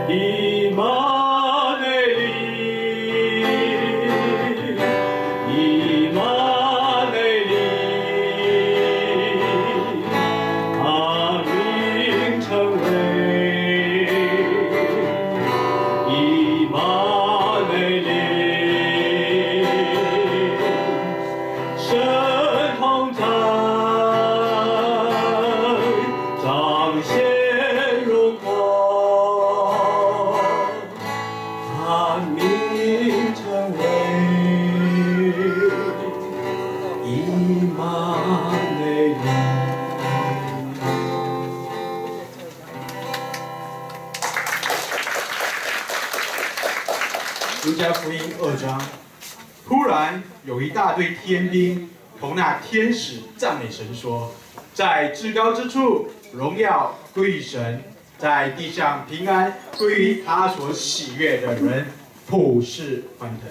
以马内利，以马内利，他名称为以马内利，神同在，彰显荣光。他名称为以马内利。路加福音2章，突然有一大队天兵同那天使赞美神说：“在至高之处，荣耀归于神；在地上平安归于他所喜悦的人。”普世欢腾。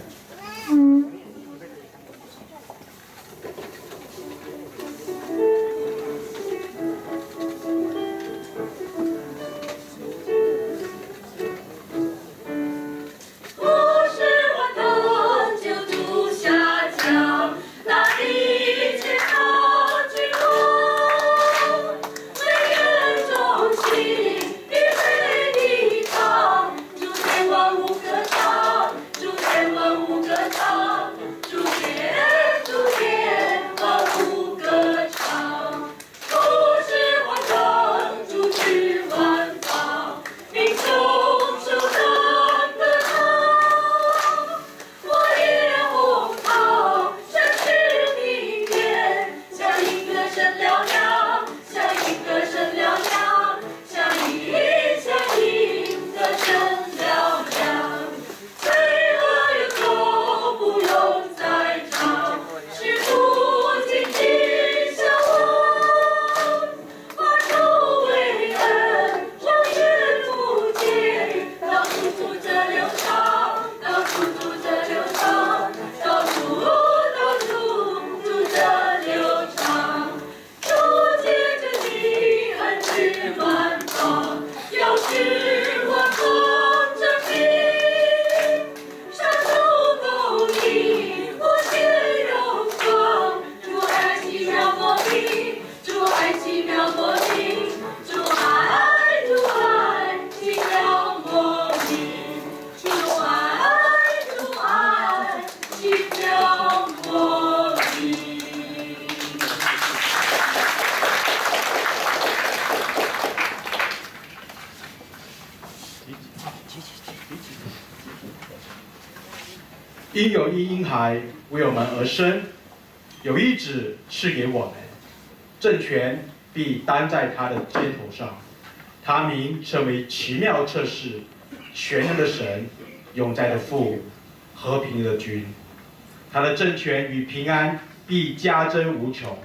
因有一婴孩为我们而生，有一子赐给我们，政权必担在他的肩头上。他名称为奇妙测试、全能的神、永在的父、和平的君。他的政权与平安必加增无穷。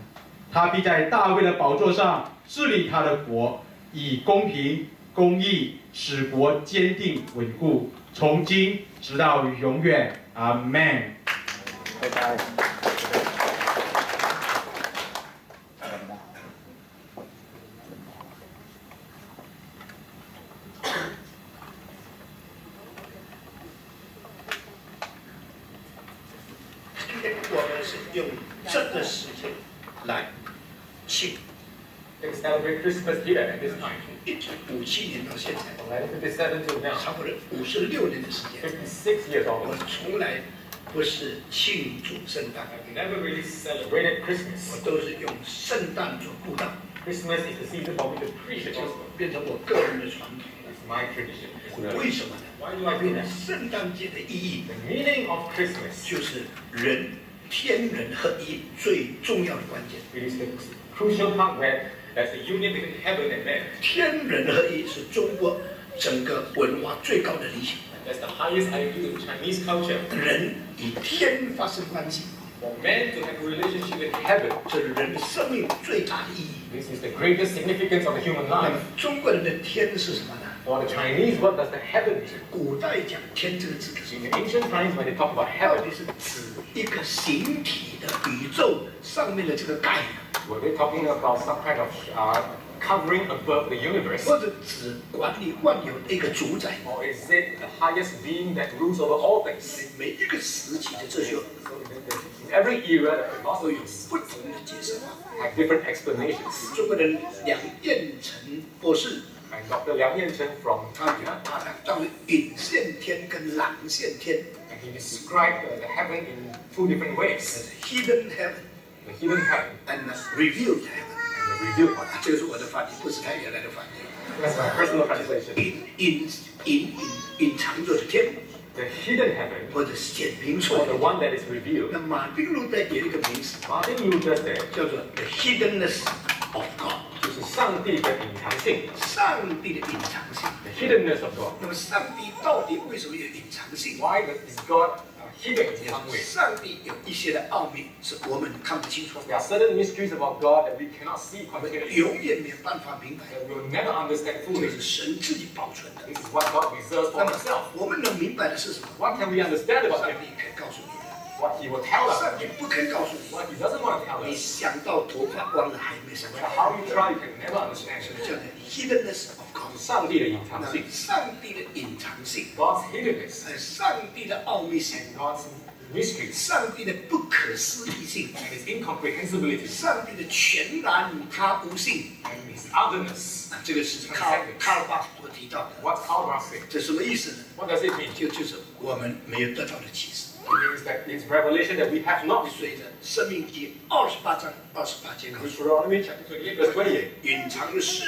他必在大卫的宝座上治理他的国，以公平公义使国坚定稳固，从今直到永远。阿门。拜拜。今天我们是用这个时间来庆。Celebrate Christmas here at this time. 1957年到现在， From 1957 till now, 差不多56年的时间。 56 years 我 almost. 从来不是庆祝圣诞， I've never really celebrated 我 Christmas. 都是用圣诞做布道， Christmas is the season for me to preach 这 the 就 gospel. 变成我个人的传统。 It's my tradition. 为什么呢？ Why do I do 因为 that? 圣诞节的意义 The meaning of Christmas 就是天人合一最重要的关键。 it is the crucial part where there's the union between heaven and man. 天人合一是中国整个文化最高的理想。 That's the highest ideal of Chinese culture. 人与天发生关系， For man to have a relationship with heaven, 这是人的生命最大的意义。 this is the greatest significance of the human 那 life. 么中国人的天是什么呢？ For the Chinese, what does the heaven mean? 古代讲天这个字的时 In 候， the ancient times, when they talk about 到 heaven, 底是指一个形体的宇宙上面的这个概念， were they talking about some kind of covering above the universe? 或者只管理万有的一个主宰？ Or is it the highest being that rules over all things? 每一个时期的哲学 So in every era, the 都有 philosophies 不同的解释法。 have different explanations. 中国的梁彦成博士， And Dr. Liang Yanchen from 他 China, 把它当为隐现天跟朗现天 and he described the heaven in two different ways: ，hidden heaven the hidden heaven and revealed heaven。 and the revealed one. 这个是我的翻译，不是他原来的翻译。 That's my personal translation. 隐藏着的天， The hidden heaven, 或者显明出 or 来 the 的。 one that is revealed. 那马丁路德给了一个名词， Martin Luther said, 叫做 the hiddenness of God， 就是上帝的隐藏性，上帝的隐藏性。 the hiddenness of God. 那么上帝到底为什么有隐藏性？ Why is God hidden in some way? 上帝有一些的奥秘是我们看不清楚， There are certain mysteries about God that we cannot see completely, 永远没有办法明白， that we will never understand 这 fully. 是神自己保存的。 This is what God reserves 那 for 么 Himself. 我们能明白的是什么？ What can we understand 上 about Him? 帝可以告诉你的， What He will tell us. 上帝不肯告诉你。 What He doesn't want to tell 你 us. 想到头发光了还没想 No 到 matter，how you try, you can never understand. 什么叫做 hiddenness of God？上帝的隐藏那性上帝的隐藏性， ，God's hiddenness, 上帝的奥秘性， and God's mysteries, 上帝的不可思议性， and His incomprehensibility, 上帝的全然他无性。 and His otherness. 这个是卡尔巴所提到的。 What's Karl Marx saying? 这什么意思呢？ What does it mean? 就是我们没有得到的启示。 It means that it's revelation that we have not. 随着《生命记》28章28节告诉 Deuteronomy chapter 28, verse 28. 隐藏的事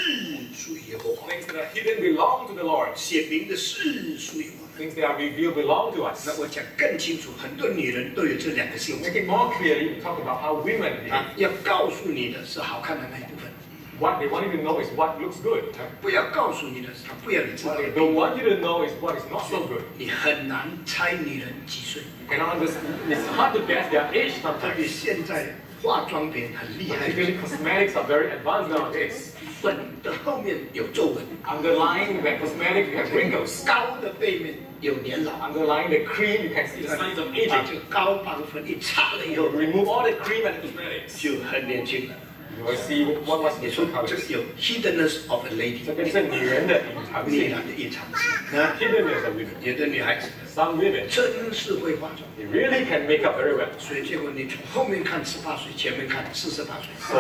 属于耶和华， Things that are hidden belong to the Lord. 显明的事属于我们。 Things that are revealed belong to us. 那我讲更清楚，很多女人都有这两个性 To 质。 make it more clearly, we talk about how women behave. 要告诉你的是好看的那一部分， What they want you to know is what looks good. 不要告诉你的是不要你知道 What 的 they。don't want you to know is what is not so good. 你很难猜女人几岁， You cannot understand. It's hard to guess their age 特别 sometimes. 现在化妆品很厉害， Particularly cosmetics are very advanced nowadays. 粉的后面有皱纹， Underlying that cosmetic, you have wrinkles. 高的背面有年老。 Underlying the cream, you can see the signs of 把 aging. 这个高绑粉一擦了以 You 后， remove all the cream and cosmetics. 就很年轻了。 You will see what was 你 the 说 true 这 colors. 个有 hiddenness of a lady，这个是女人的隐藏性女人的隐藏性啊。 ，hiddenness of women. 有的女孩子 Some women, 真是会化妆， they really can make up very well. 所以结果你从后面看18岁，前面看48岁。 So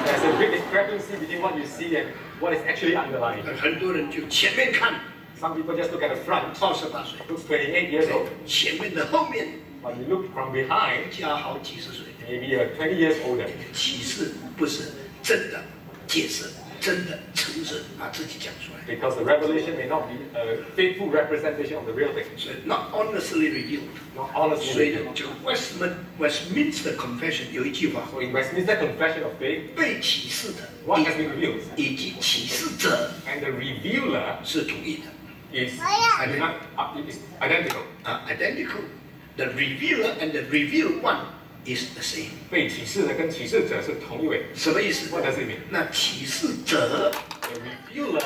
there's a big discrepancy between what you see and what is actually underlying. 很多人就前面看 Some people just look at the front, 28岁， looks 28 years old. 前面的后面 But you look from behind, 加好几十岁。 maybe you're 20 years older. 启示不是真的解释，真的诚实把自己讲出来， Because the revelation may not be a faithful representation of the real thing. 所以 not honestly revealed。 Not honestly 所以 revealed. 就 Westminster Confession 有一句话， So in Westminster Confession of Faith, 被启示的 what has been revealed 以及启示者 and the revealer 是同一的 is identical. identical。The revealer and the revealed one is the same。被启示的跟启示者是同一位。什么意思？ What does it mean? 那启示者， The revealer,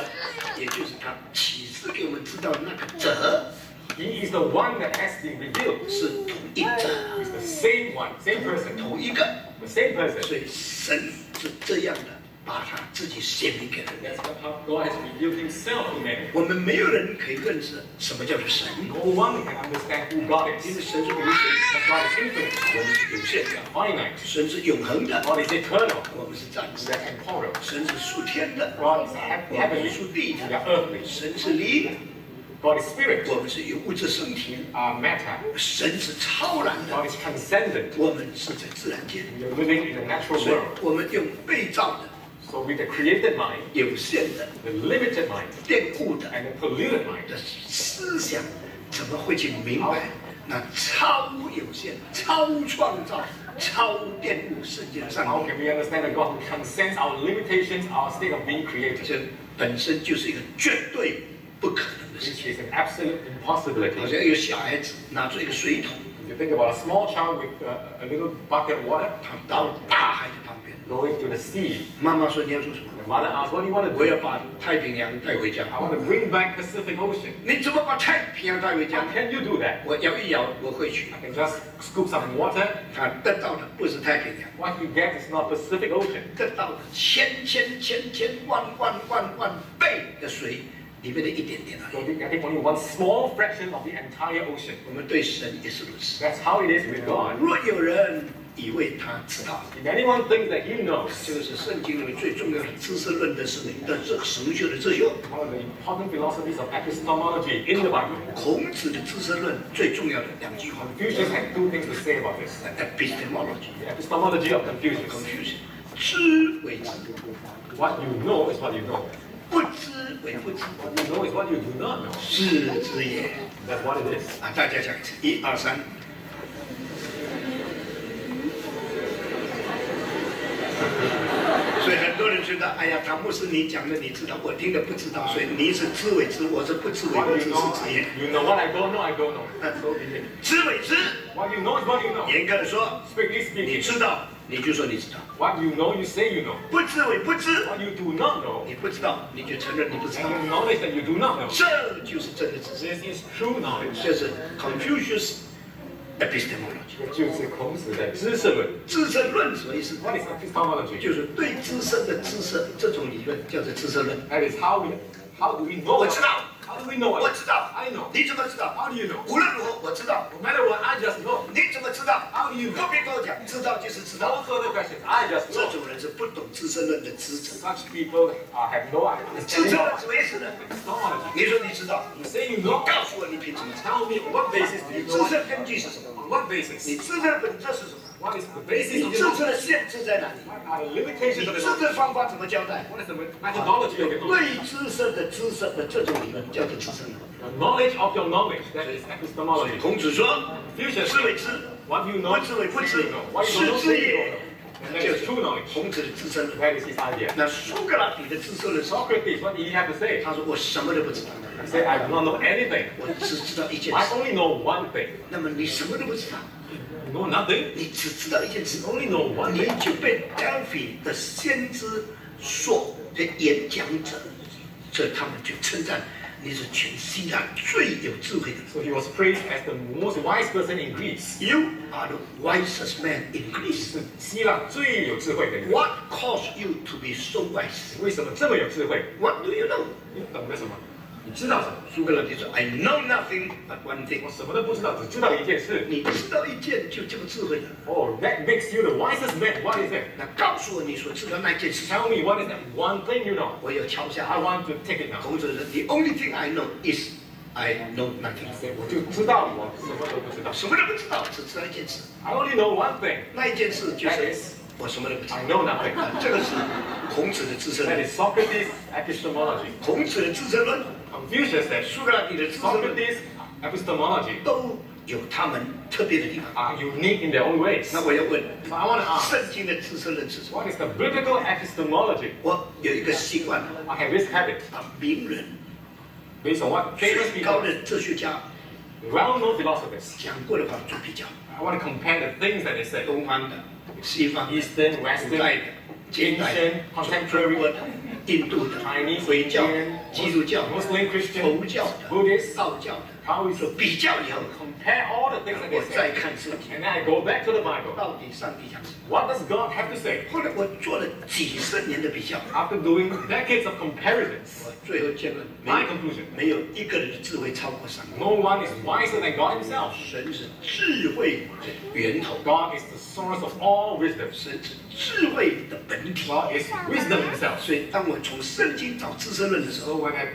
也就是他启示给我们知道的那个者， he is the one that has been revealed. 是同一者， It's the same one, same person, 同一个。 the same person. 所以神是这样的，把他自己显明给人类 That's。how God has revealed Himself to man. 我们没有人可以认识什么叫做神， No one can understand who God 因为 is. 神是无限， That God is infinite. 我们是有限的； Finite. 神是永恒的， God is eternal. 我们是暂时 We 的； are temporal. 神是属天的， God is 我们 heavenly. 是属地 We 的； are earthly. 神是灵， God is spirit. 我们是有物质身体； We are matter. 神是超然的， God is transcendent. 我们是在自然界。 We are living in the natural 所以 world. 我们用被造的、 So with the created mind, 有限的、 the limited mind, 玷污的 and the polluted mind, 的思想，怎么会去明白那超有限、超创造、超玷污世界的上 how 帝？ can we understand a God who transcends our limitations, our state of being created? 这本身就是一个绝对不可能的事 This 情。 is an absolute 好 impossibility. 像有小孩子拿出一个水桶， you think about a small child with a little bucket of water 他到大海的旁边， going to the sea, 妈妈说你要做什么？ the mother asks, "What do you want to 我 do?" 要把太平洋带回家。 I want to bring back Pacific Ocean. 你怎么把太平洋带回家 How？can you do that? 我摇一摇，我会去。 I can just scoop some water. 他得到的不是太平洋， What you get is not Pacific Ocean. 得到的千万倍的水里面的一点点而 So 已。 I think only one small fraction of the entire ocean. 我们对神也是如此。 That's how it is with God. 若有人以为他知道， If anyone thinks that he knows, 这个是圣经里面最重要的知识论的是的神学的哲学。 one of the important philosophies of epistemology in the Bible, 孔子的知识论最重要的两句话 Confucius had two things to say about this. ：epistemology， The epistemology of Confucius. Confucius，知为知， What you know is what you know. 不知为不知， What you know is what you do not know. 是知也。 That's what it is. 大家讲一次，1、2、3。所以很多人觉得，哎呀，唐牧师你讲的你知道，我听的不知道，所以你是知为知，我是不知为 What 不 you 知， know, 是知也。 you know. What I don't know, I don't know. So be it. 知为知， What you know is what you know. 严格的说， Strictly 你 speaking, 知道你就说你知道， what you know, you say you know. 不知为不知， What you do not know, 你不知道你就承认你不知 and 道， you acknowledge that you do not know. 这就是真的知识， This is true knowledge. 这是 Confucius epistemology。 这就是孔子的知识论。知识论什么意思？ What is epistemology? 就是对知识的知识这种理论叫做知识论。 That is how do we know? 我知道， How do we know 我 it? 知道， I know. 你怎么知道？ How do you know? 无论如何，我知道。 No matter what, I just know. 你怎么知道？ How do you 不 know? 必跟我讲，知道就是知 No 道。 further questions. I just 这 know. 种人是不懂知识论的知者。 Such people have no 知识 idea. 论什么意思呢？ Epistemology. 你说你知道， You say you 你 know. 告诉我你凭什么知道？ Tell me on what basis do you 知 know? 识的根据是什么？ On what 你 basis? 知识的本质是什么？ What is the 你 basis of 知 your 识的限制在哪里？ What are the 你 limitations 知 of the 识方法怎么交代？ What is the methodology of your knowledge? 对知识的知识的这种理论叫做知识论。 The knowledge of your knowledge. That is epistemology. 孔子说： Future 知为知， What you know, 不知为不知 you know. What you 是 don't know, 知 you 也 don't know. And that is true knowledge. 孔子的知识论。 That is his idea. 那苏格拉底的知识论是， Socrates, what did he have to say? 他说我什么都不知道， He said, I do not know anything. 我只知道一件 I 事。 only know one thing. 那么你什么都不知道， You know nothing. 你只知道一件事 You，only know one 你 thing. 就被 Delphi 的先知所的演讲者，所以他们就称赞你是全希腊最有智慧的。 So he was praised as the most wise person in Greece. You are the wisest man in Greece. 是希腊最有智慧的人。 What caused you to be so wise? 为什么这么有智慧？ What do you know? 你懂得什么？你知道什么？苏格拉底说 I know nothing but one thing. 我什么都不知道，只知道一件事。你知道一件就叫智慧了。 Oh, that makes you the wisest man. What is it? 那告诉我你所知道那件事， Tell me what is that one thing you know? 我要敲下 I 来。 want to take it now. 孔子说 The only thing I know is I know nothing. 我就知道我什么都不知道。什么都不知道，只知道一件事。 I only know one thing. 那一件事就 That 是 is, 我什么都不知道 I。know nothing. 这个是孔子的知识 That 论。 is Socrates' epistemology. 孔子的知识论， Confucius said 苏格拉底的知识论 Socrates' epistemology 都有他们特别的地方。 are unique in their own ways. 那我要问， So I want to ask, 圣经的知识论是什么？ what is the biblical epistemology? 我有一个习惯， I have this habit 把名人、 based on what famous 最高 people, 的哲学家 well-known philosophers. 讲过的话做比较， I want to compare the things that they said. 东方的、西方的、 Eastern, 古 Western, 代的、近代的、 ancient, 中 contemporary, 国的、印度的、 Chinese, 回教的、 Indian, 基督教的、 Muslim, Christian, 佛教的、 Buddhist. 道教的， How is 做比较以后， compare all the things that 我 they 再 said, 看圣经， and then I go back to the Bible. 到底上帝讲什么？ What does God have to say? 后来我做了几十年的比较， After doing decades of comparisons, 我最后结论， my conclusion: 没有一个人的智慧超过上帝。 no one is wiser than God Himself. 神是智慧的源头， God is the source of all wisdom. 神是智慧的本体。 God is wisdom Himself. 所以，当我从圣经找知识论的时 So 候， when I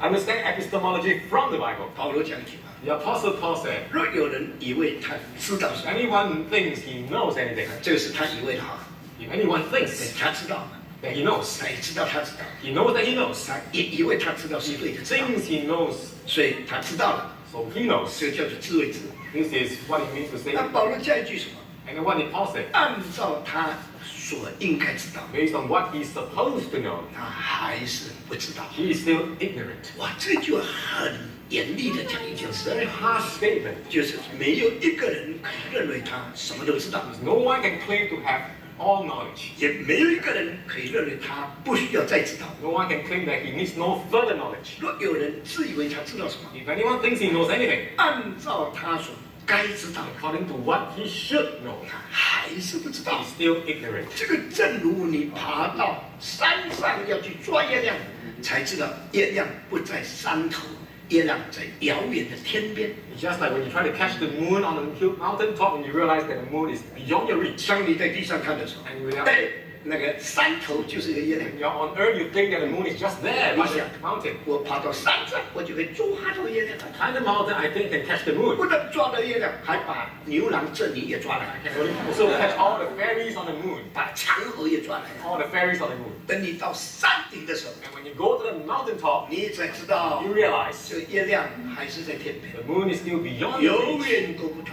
understand epistemology from the Bible, 保罗讲一句话： the Apostle Paul said, 若有人以为他知道什么， anyone thinks he knows anything, 这个是他以为的哈， if anyone thinks 他知道， that he knows, 他也知道他知道， he knows that he knows, 他也以为他知道是对的，知道 thinks he knows, 所以他知道了， so he knows. 这个叫做智慧知。 This is what it means to say. 那保罗加一句什么？ And then what did Paul say? 按照他所应该知道， Based on what he's supposed to know, 他还是不知道。 he is still ignorant. 哇，这句话很严厉的讲一件事， Very harsh statement. 就是没有一个人可以认为他什么都知道， No one can claim to have all knowledge. 也没有一个人可以认为他不需要再知道。 No one can claim that he needs no further knowledge. 若有人自以为他知道什么， If anyone thinks he knows anything, 按照他所该知道的， according to what he should know, 他还是不知道 he's。still ignorant. 这个正如你爬到山上要去抓月亮，才知道月亮不在山头，月亮在遥远的天边。 It's just like when you try to catch the moon on the mountain top and you realize that the moon is beyond your reach. 当你在地上看的时候， And you are 对，那个山头就是个月亮。 when you're on earth, you think that the moon is just there by the mountain. 我爬到山上，我就可以抓到月亮。 Climb the mountain, I think, can catch the moon. 不但抓到月亮，还把牛郎织女也抓来， I can also catch all the fairies on the moon. 把嫦娥也抓来。 All the fairies on the moon. 等你到山顶的时候， And when you go to the mountain top, 你才知道 you realize 这个月亮还是在天边， the moon is still beyond your 永 reach. 远够不着。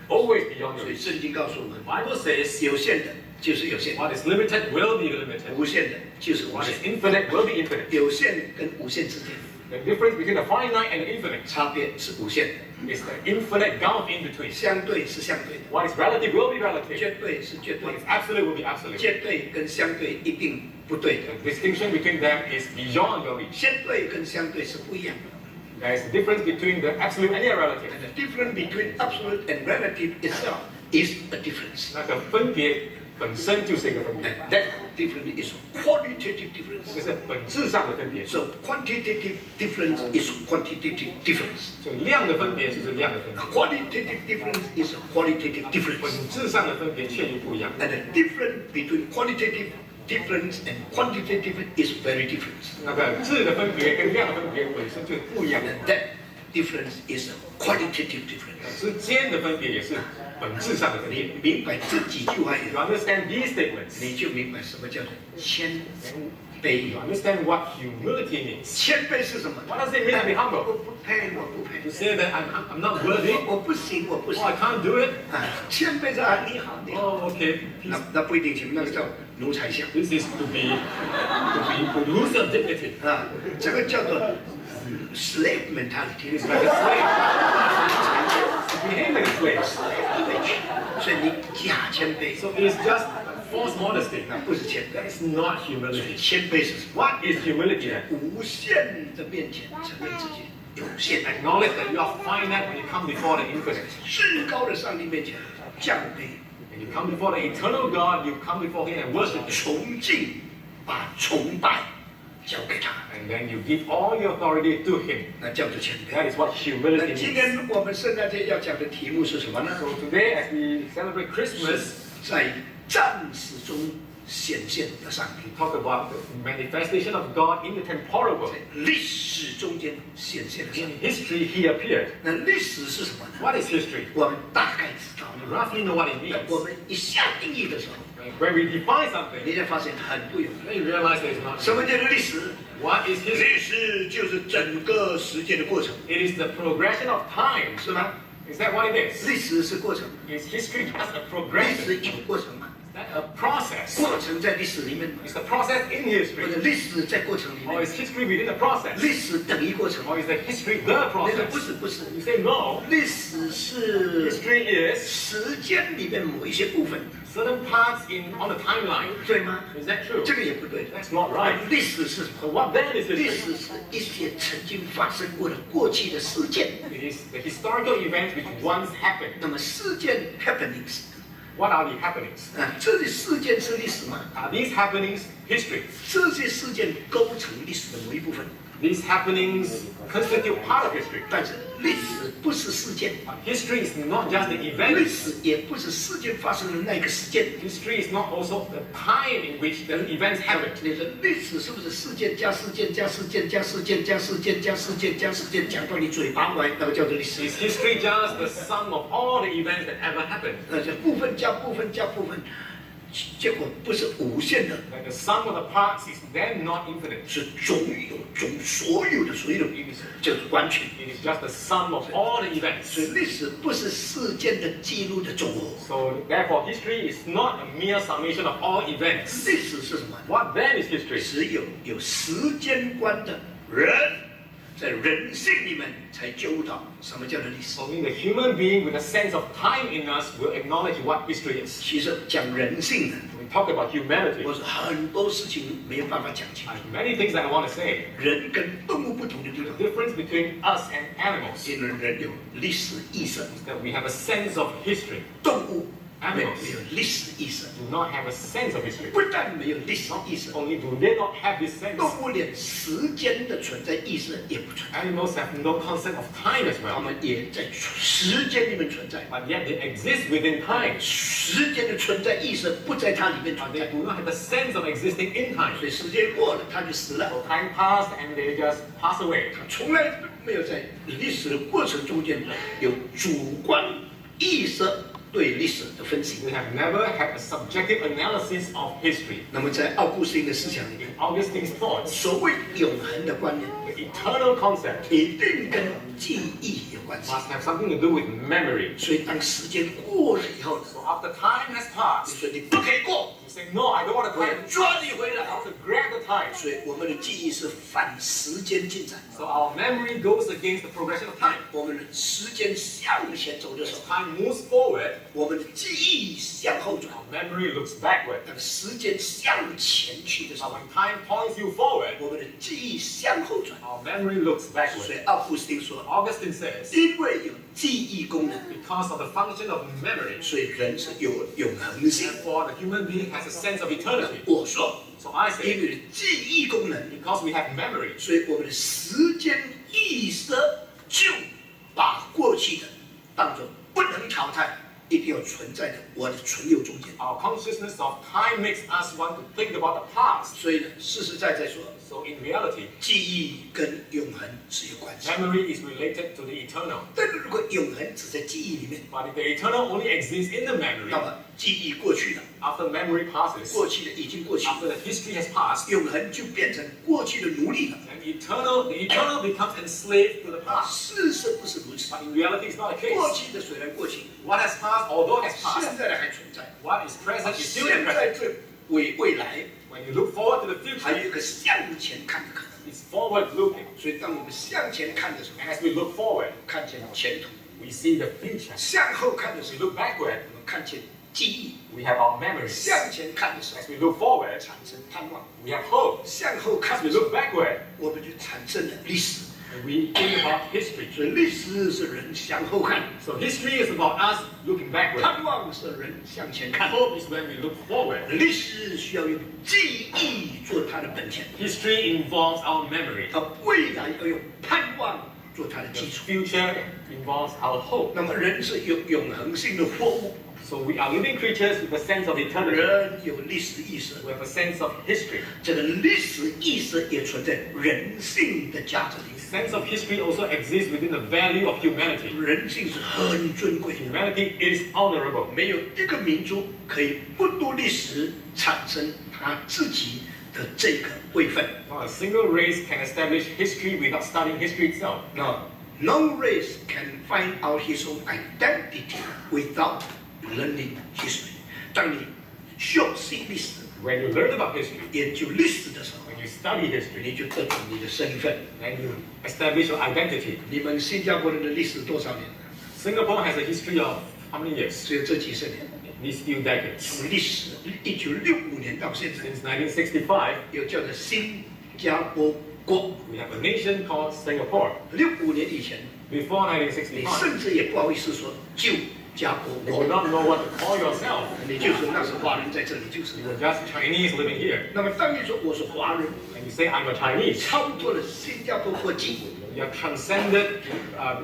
Always beyond your 所以 reach. 圣经告诉我们， The Bible says 有限的就是有限的， what is limited will be limited. 无限的就是无 What 限 is。infinite will be infinite. 有限跟无限之间 The difference between the finite and the infinite 差别是无限的， is the infinite gulf in between. 相对是相对的， What is relative will be relative. 绝对是绝对 What 的 is，absolute will be absolute. 绝对跟相对一定不对的， The distinction between them is beyond your reach. 相对跟相对是不一样的。 There is a difference between the absolute and the relative. And the difference between absolute and relative itself is a difference. 那个分别本身就是一个分别， And that difference is qualitative 这 difference. 是本质上的分别。 So quantitative difference is quantitative difference. 就量的分别就是量的分别， Qualitative difference is a qualitative 本 difference. 质上的分别却又不一样。 And the difference between qualitative difference and quantitative is very different. 那个质的分别跟量的分别本身就不一样， And that difference is a qualitative difference. 之间的分别也是本质上的分别。你明白这几句话以 You 后， understand these statements, 你就明白什么叫做谦卑 you。understand what humility means. 谦卑是什么？ What does it mean to be 我 humble? 不配，我不配 To。say that I'm not worthy, 我不行，我不 oh 行 I。can't do it. 啊，谦卑是啊，你好，你好。 Oh okay, 那不一定行，那个叫奴才相 this is to lose your dignity. 啊，这个叫做slave mentality， It's like a slave. Behave like a slave. 所以你假谦卑， So it's just false modesty. 那不是谦卑。 It's not humility. 谦卑是什么？ What is humility then? 无限的面前承认自己有限， Acknowledge that you are finite when you come before the infinite. 至高的上帝面前降卑， When you come before the eternal God, you come before Him and worship Him. 崇敬，把崇拜交给他， And then you give all your authority to Him. 那叫做谦 That 卑。is what 那 humility 今 means. 天我们圣诞节要讲的题目是什么呢？ So today, as we celebrate Christmas, 在战史中显现的上帝， we talk about the manifestation of God in the temporal world. 在历史中间显现的上帝。 In history, He appeared. 那历史是什么呢？ What is history? 我们大概知道 You roughly know what it 那我 means. 们一下定义的时候， When we define something, 你才发现很不容易。 then you realize that it's not 什么 true. 叫做历史？ What is history? 历史就是整个时间的过程， It is the progression of time. 是吗？ Is that what it is? 历史是过程， Is history just a 历 progression? 史有过程吗？ Is that a process? 过程在历史里面吗？ Is the process in 或 history? 者历史在过程里 Or 面？ is history within the process? 历史等于过程？ Or is the history the 那个 process? 不是，不是， You say no. 历史是 History is 时间里面某一些部分， certain parts on the timeline. 对吗？ Is that true? 这个也不对。 That's not right. 历史是什 So 么？ what then is 历 history? 史是一些曾经发生过的过去的事件。 It is the historical events which once happened. 那么事件 happenings What are the happenings? 啊，这些事件是历史吗？ Are these happenings history? 这些事件构成历史的某一部分， These happenings constitute part of history. 但是历史不是事件， But history is not just the 历 events. 史也不是事件发生的那个时间。 History is not also the time in which the events happened. 你说历史是不是事件加事件加事件加事件加事件加事件加事件讲到你嘴巴歪，那个叫做历史。 Is history just the sum of all the events that ever happened? 那就部分加部分加部分，结果不是无限的， That the sum of the parts is then not infinite. 是所有的就是完全。 It is just the sum of all the 所以 events. 历史不是事件的记录的总和， So therefore, history is not a mere summation of all events. 历史是什么？ What then is history? 只有时间观的人在人性里面才觉悟到什么叫做历史。 Only the human being with a sense of time in us will acknowledge what history is. 其实讲人性的， When we talk about humanity, 我是很多事情没有办法讲清楚。 many things that I want to say. 人跟动物不同的地 The 方， difference between us and animals 因为人有历史意识， is that we have a sense of history. 动物没有 Animals 历史意识。 do not have a sense of history. 不但没有历史 Not 意识， only do they not have this sense, 动物连时间的存在意识也不存在， animals have no concept of time as 它 well. 们也在时间里面存在。 But yet they exist within time. 时间的存在意识不在它里面 But 存 they 在， do not have the sense of existing in time. 所以时间过了，它就死了。 So time passed and they just pass away. 它从来没有在历史的过程中间有主观意识对历史的分析。 We have never had a subjective analysis of history. 那么在奥古斯丁的思想里面， In Augustine's thoughts, 所谓永恒的观念， the eternal concept 一定跟记忆有关系。 must have something to do with memory. 所以当时间过了以后呢， So after time has 你 passed, 说你不可以过， you say, no, I don't want the 我要 time. 抓你回 I 来。 want to grab the time. 所以我们的记忆是反时间进展。 So our memory goes against the progression of time. 我们的时间向前走的时 As 候， time moves forward, 我们的记忆向后转； our memory looks backward. 当时间向前去的时 But 候， when time points you forward, 我们的记忆向后转。 our memory looks 所 backward. 以奥古斯丁说， Augustine says, 因为有记忆功能， because of the function of memory, 所以人是有永恒性。 therefore the human being has a sense of eternity. 我说， So I 因 say, 为有记忆功能， because we have memory, 所以我们的时间意识就把过去的当作不能淘汰、一定要存在的我的存有中间。 our consciousness of time makes us want to think about the past. 所以呢，实实在在说， So in reality, 记忆跟永恒是有关系。 memory is related to the eternal. 但是如果永恒只在记忆里面， But if the eternal only exists in the 那 memory, 么记忆过去了， after memory passes, 过去的已经过去， after the history has passed, 永恒就变成过去的奴隶了。 then the eternal becomes enslaved to the past. 事实不是如此， But in reality, it's not the 过 case. 去的虽然过去， What has passed, although has 现 passed, 在的还存在， what is present is still 现 in 在 present. 对未来 When you look forward to the 还 future, 有一个向前看的可能。 it's forward looking. 所以当我们向前看的时候， And as we look forward, 看见前途； we see the future. 向后看的 As 时 we 候， look backward, 我们看见记忆； we have our memories. 向前看的时候 As，we look forward, 产生盼望； we have hope. 向后看 As 的 we 时候， look backward, 我们就产生了历史。 we think about history. 所以历史是人向后看， So history is about us looking backward. 盼望是人向前看。 Hope is when we look forward. 历史需要用记忆做它的本钱， History involves our memory. 而未来要用盼望做它的 The 基础。 future involves our hope. 那么人是有永恒性的活物， So we are living creatures with a sense of eternity. 人有历史意识， We have a sense of history. 这个历史意识也存在人性的价值里面。 Sense of history also exists within the value of humanity. 人性是很尊贵的， Humanity is honorable. 没有一个民族可以不读历史产生他自己的这个位分。 Not a single race can establish history without studying history itself. No race can find out his own identity without learning history。当你学习历史、 When you learn about history, 研究历史的时候， when you study history, 你就得到你的身份。 then you establish your identity. 你们新加坡人的历史多少年？ Singapore has a history of how many years? 只有这几十年。 These few decades. 从历史1965年到现在， Since 1965, 有叫做新加坡国。 we have a nation called Singapore. 65年以前， Before 你 1965, 甚至也不好意思说旧加坡 you 国 would，not know what to call yourself. 你就是那是华人在这里就是。 You were just Chinese living here. 那么当你说我是华人， And you say, I'm a Chinese. 超脱了新加坡国籍， You have transcended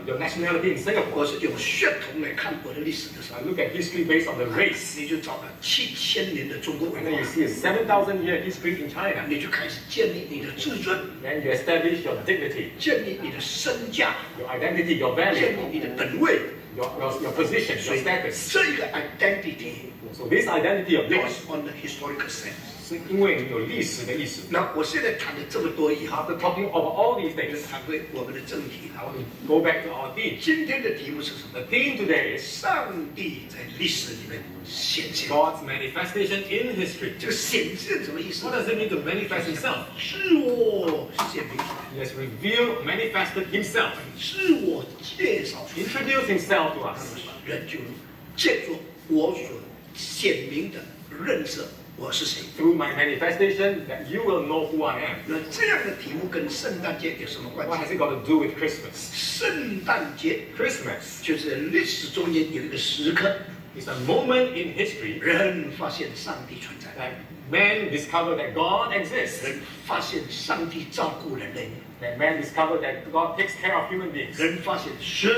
your nationality in Singapore. 我是用血统来看我的历史的时候 I，look at history based on the race. 你就找到7000年的中国 And 文 then you 化， see a 7,000 year history in China. 你就开始建立你的自尊， Then you establish your dignity, 建立你的身价， your identity, your 建 value, 立你的本位。 your position, 所 your 以 status. 这个 identity So this identity of yours, based on the historical sense。是因为你有历史的意识。那我现在谈了这么多以后， After talking over all these 就 things, 谈回我们的正题 I 了。 want to go back to our theme. 今天的题目是什么？ The theme today is 上帝在历史里面显现。 God's manifestation in history. 这个显现什么意思 What？does it mean to manifest himself? 自我显明出来。He has revealed, manifested himself, 自我介绍出来， introduced himself to us. 人就借助我所显明的认识我是谁。 Through my manifestation, that you will know who I am. 那这样的题目跟圣诞节有什么关 What has 系？ it got to do with Christmas? 圣诞节 Christmas 就是历史中间有一个时刻， is a moment in history 人发现上帝存在， that man discovered that God exists. 人发现上帝照顾人类， That man discovered that God takes care of human beings. 人发现神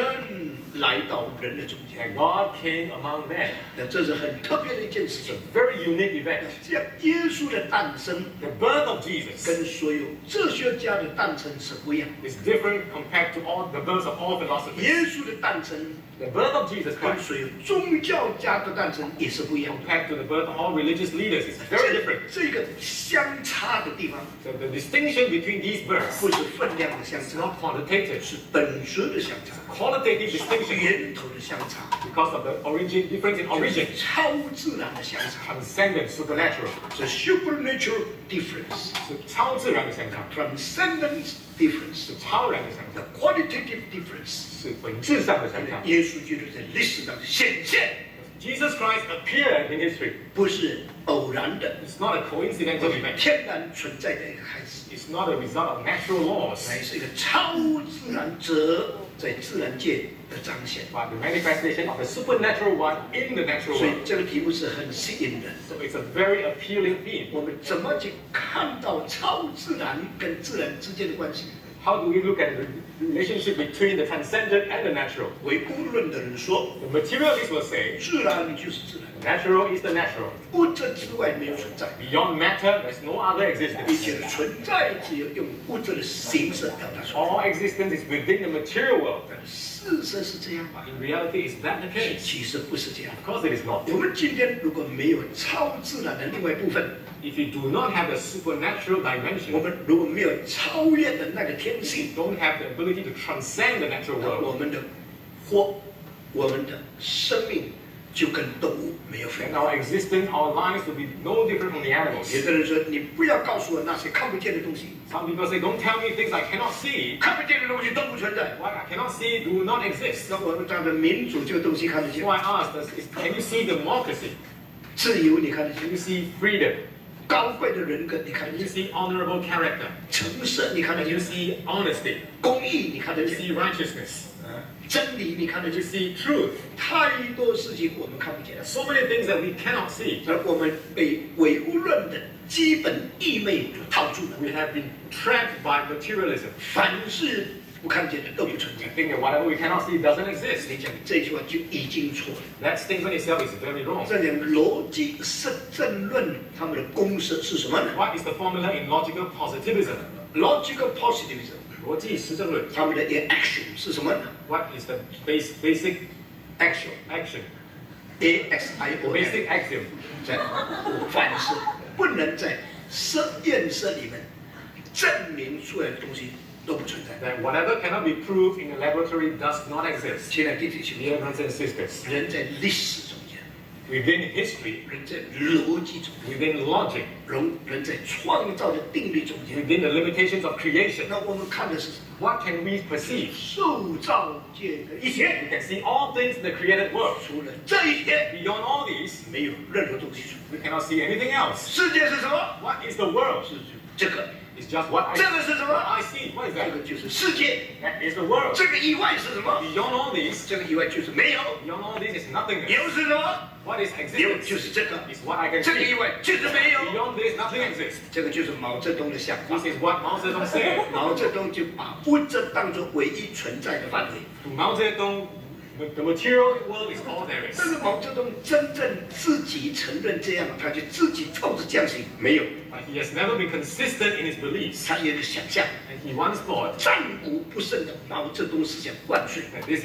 来到人的中间。 That God came among men. 那这是很特别的一件事 It's 情 a。very unique event. 这样，耶稣的诞生 The birth of Jesus 跟所有哲学家的诞生是不一样的。 is different compared to all the births of all philosophies. 耶稣的诞生 The birth of Jesus 跟 Christ 所有宗教家的诞生也是不一样的。 compared to the birth of all religious leaders is very different. 这个相差的地方 So the distinction between these 不 births 是分量的相 is 差， not quantitative, 是本质的相差， qualitative distinction 源头的相差， because of the origin difference in 就 origin, 是超自然的相差， transcendent, supernatural, 是 supernatural difference， 是超自然的相差， transcendent difference， 是超然的相差， qualitative difference。是本质上的相差。耶稣基督在历史上显现， Jesus Christ appeared in history. 不是偶然的， It's not a coincidental event. 天然存在的一个开始， It's not a result of natural laws, 乃是一个超自然者在自然界的彰显。 but the manifestation of the supernatural one in the natural 所以 world. 这个题目是很吸引人。 So it's a very appealing theme. 我们怎么去看到超自然跟自然之间的关系？ How do we look at the relationship between the transcendent and the natural? 唯物论的人说， The materialists will say 自然就是自然， natural is the natural. 物质之外没有存在， Beyond matter, there's no other 一切 existence. 的存在只有用物质的形式表达出来。 All existence is within the material world. 事实是这样吗？ In reality, is that the case? 其实不是这样。 Of course it is not. 我们今天如果没有超自然的另外一部分， If you do not have the supernatural 我 dimension, 们如果没有超越的那个天性， don't have the ability to transcend the natural 我 world, 们的生命就跟动物没有分 then 别。 our existence, our lives will be no different from the 有 animals. 的人说，你不要告诉我那些看不见的东西， Some people say, don't tell me things I cannot see. 看不见的东西都不存在。 What I cannot see do not exist. 那我们讲的民主这个东西看得见 So，I ask, can you see democracy? 自由你看得 Can 见， you see freedom? 高贵的人格你看 Can 得 you 见， see honorable character? 诚实你看得 Can you 见， see honesty? 公义你看 Can 得 you 见， see righteousness? 真理你看得 Can you 见， see truth? 太多事情我们看不见。 So many things that we cannot see. 而我们被唯物论的基本意味所套住了， We have been trapped by materialism. 凡是不看见的都不存 We 在。 think that whatever we cannot see doesn't exist. 你讲这句话就已经错了。 That statement itself is very wrong. 这讲逻辑实证论他们的公式是什么呢 What is the formula in logical positivism? ？Logical positivism， 逻辑实证论。他们的 action 是什么呢 What is the basic action?？A X I The O basic N， axiom. 在凡是不能在验室里面证明出来的东西都不存在。 That whatever cannot be proved in a laboratory does not exist. 亲爱的弟兄姐 Dear 妹， brothers and sisters, 人在历史中间， within history, 人在逻辑中间， within logic, 人在创造的定律中间。 within the limitations of creation, 那我们看的是什么？ what can we perceive? 受造界的一切， We can see all things in the created world. 除了这一切， Beyond all these, 没有任何东西存在。 we cannot see anything else. 世界是什么？ What is the world? 是这个， It's just what 这 I, 个是什 what 么？ I see. What is 这 that? 个就是世界， That is the world. 这个以外是什么？ Beyond all these, 这个以外就是没有， beyond all this is nothingness. 有是什么？ What is 有 existence? 就是这个， Is what I can 这个以 see. 外就是没有。 Beyond this, nothing exists. 这个就是毛泽东的想法 This。is what Mao Zedong said. 毛泽东就把物质当作唯一存在的范围。 To Mao Zedong, the material world is all there 但 is. 是毛泽东真正自己承认这样，他就自己照着这样行，没有， But he has never been consistent in his beliefs. 他也是想象 And he once thought 战无不胜的毛泽东思想万岁。 that this